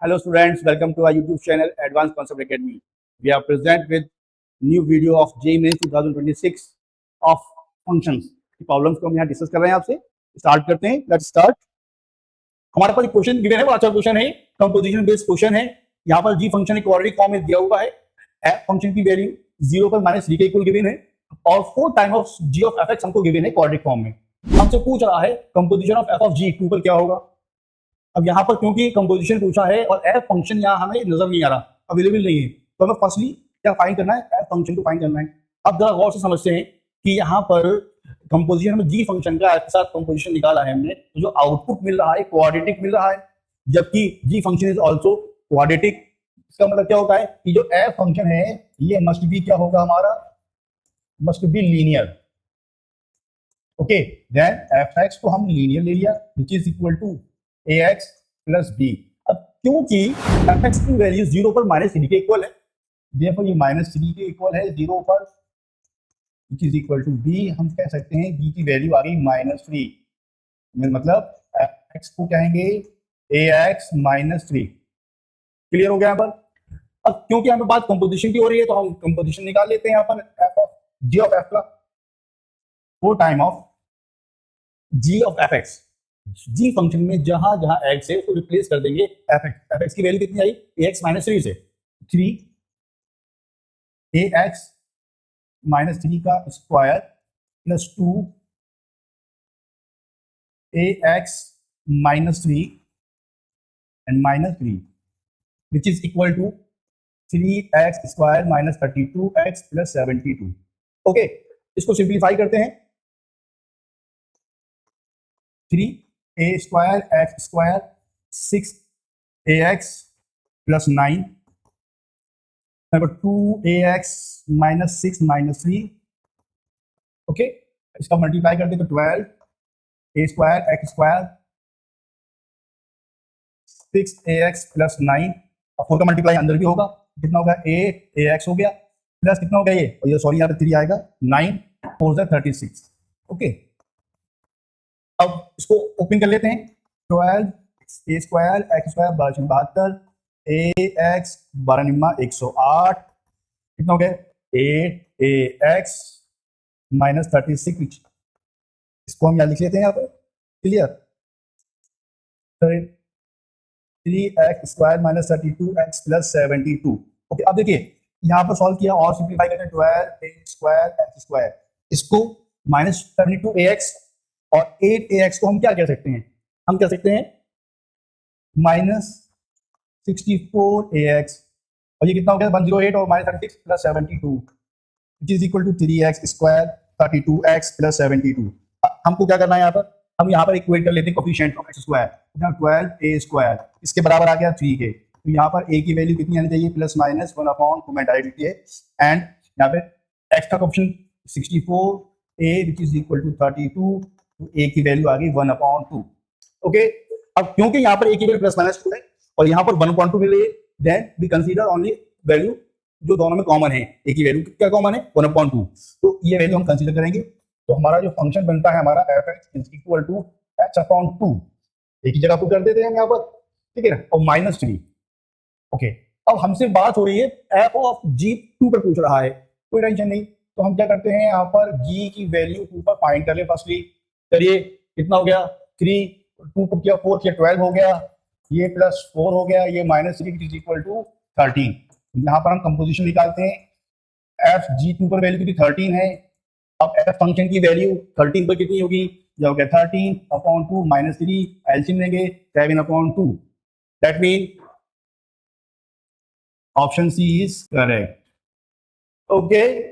Hello students, welcome to our YouTube channel Advanced Concept Academy. We are present with new video of JEE Mains 2026 of functions. Problems को हम यहाँ discuss कर रहे हैं आपसे. Start करते हैं. Let's start. हमारे पास क्वेश्चन गिवन है, बड़ा अच्छा क्वेश्चन है, कंपोजिशन बेस्ड क्वेश्चन है. यहाँ पर जी फंक्शन क्वाड्रेटिक फॉर्म में दिया हुआ है. एफ फंक्शन की वैल्यू 0 पर -3 के इक्वल गिवन है और 4 time of g of f x हमको गिवन है क्वाड्रेटिक फॉर्म में. हमसे पूछ रहा है composition of f of g 2 पर क्या होगा. अब यहाँ पर क्योंकि कंपोजिशन पूछा है और एफ फंक्शन यहाँ हमें नजर नहीं आ रहा, अवेलेबल नहीं है, तो हमें फर्स्टली क्या फाइंड करना है, एफ फंक्शन को फाइंड करना है. अब जरा गौर से समझते हैं कि यहाँ पर कंपोजिशन में जी फंक्शन का एक साथ कंपोजिशन निकाला है हमने, तो जो आउटपुट मिल रहा है क्वाड्रेटिक मिल रहा है, जबकि जी फंक्शन इज ऑल्सो क्वाड्रेटिक. इसका मतलब क्या होता है कि जो एफ फंक्शन है ये मस्ट बी क्या होगा, हमारा must be linear. Okay, then f x को हम लीनियर ले लिया which is equal to ax प्लस b. अब क्योंकि fx की वैल्यू 0 पर -3 के इक्वल है, therefore ये -3 के इक्वल है 0 पर, which is equal to b. हम कह सकते हैं b की वैल्यू आ गई -3, मतलब fx को कहेंगे ax -3. क्लियर हो गया यहाँ पर. अब क्योंकि यहाँ पे बात कंपोजिशन की हो रही है तो हम कंपोजिशन निकाल लेते हैं यहाँ पर f of g of f का 4 time of g of fx. G function में जहां जहां x है उसको रिप्लेस कर देंगे fx की वैल्यू कितनी आई, ax -3 से 3 ax -3 का square plus 2 ax -3 and -3 which is equal to 3x square -32x plus 72. Okay, इसको सिंप्लीफाई करते हैं. 3a square x square 6ax plus 9 2ax -6 -3. Okay, इसका मल्टीप्लाई करते तो 12a square x square 6ax plus 9 और 4 का मल्टीप्लाई अंदर भी होगा, कितना होगा 8ax हो गया प्लस कितना हो गया ये, और ये सॉरी यहाँ पे 3 आएगा, 9 4 36. ओके, अब इसको ओपन कर लेते हैं. 12 a square x square 1272 ax 12 108 कितना हो गया 8ax -36. इसको हम यहाँ लिख लेते हैं यहाँ पर. Clear. 3x square -32x plus 72. Okay, अब देखिए यहाँ पर सॉल्व किया और सिंप्लीफाई करते हैं. 12a स्क्वायर x स्क्वायर, इसको -72ax और 8ax को हम क्या कह सकते हैं, हम कह सकते हैं -64ax, और ये कितना हो गया 108 और -36 plus 72 which is equal to 3x square 32x plus 72. हमको क्या करना है यहाँ पर, हम यहाँ पर इक्वेट कर लेते हैं coefficient of x square. 12a square इसके बराबर आ गया 3k, तो यहाँ पर a की वैल्यू कितनी आनी चाहिए, +-1/2 में डायरेक्ट है, एंड यहाँ पे x का coefficient 64a which is equal to 32, तो a की वैल्यू आ गई 1/2. ओके, अब क्योंकि यहाँ पर a की वैल्यू +-2 है और यहाँ पर 1/2 मिले, then we consider only value जो दोनों में कॉमन है. a की वैल्यू क्या कॉमन है 1/2, तो ये वैल्यू हम कंसीडर करेंगे. तो हमारा जो फंक्शन बनता है हमारा f(x) is equal to h/2. एक ही जगह पर कर देते हैं हम यहाँ पर, ठीक है ना, और -3. ओके, अब हमसे बात हो रही है f ऑफ g 2 पर पूछ रहा है, कोई टेंशन नहीं. तो हम क्या करते हैं यहाँ पर g की वैल्यू 2 पर फाइंड कर ले. फर्स्टली करिए, कितना हो गया 3 2 को किया 4 किया 12 हो गया, ये +4 हो गया, ये -3 इज इक्वल टू 13. यहाँ पर हम कंपोजिशन निकालते हैं. एफ जी 2 पर वैल्यू कितनी 13 है. अब एफ फंक्शन की वैल्यू 13 पर कितनी होगी, जो हो गया 13/2 -3, एलसीएम लेंगे 7/2. That mean option C is correct. Okay.